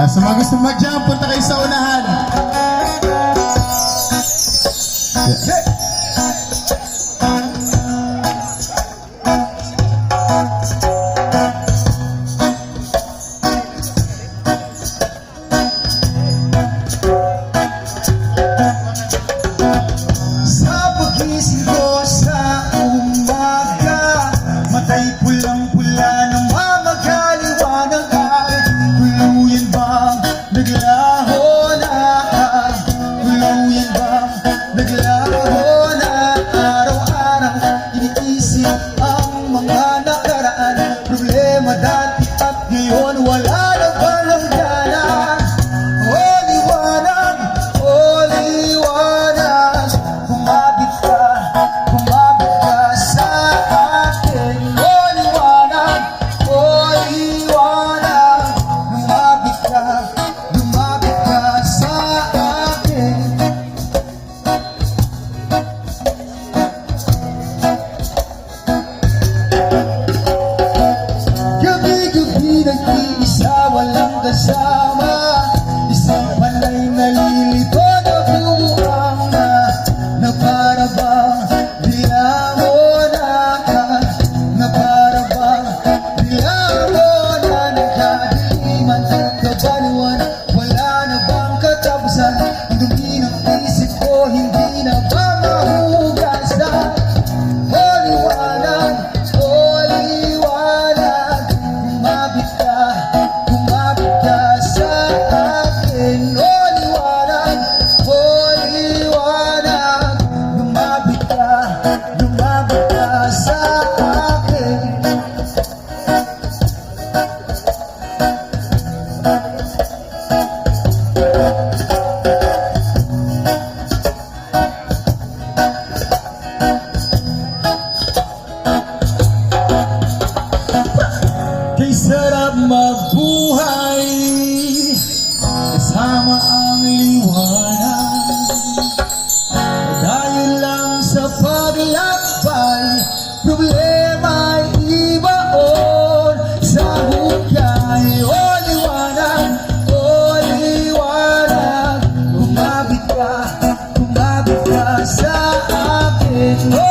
Sa mga gusto mag-jump, punta kayo sa unahan. Sa pagising ko sa umaga, matay pulang-pula ng mamagaliwanag ay tuluyan bang naglaho na? Tuluyan bang naglaho na? Araw-araw iniisip ang mga nakaraan, problema dati at ngayon wala na bang hangganan? O liwanag, kumapit ka sa akin. O liwanag, lumapit ka sa akin. Gabi-gabi nag-iisa, walang kasama, isang panay nalilito na bumuang na para bang dilamon na para bang dilamon na nagkadiliman at kabaliwan, wala na bang katapusan? Ang dumi ng isip ko hindi na ba mahugasan? O liwanag, kumapit ka sa akin. O liwanag, lumapit ka sa akin. Kay sarap magbuhay kasama ang liwanag, dahil lang sa paglakbay, problema'y ibaon sa hukay. O liwanag, kumapit ka sa akin.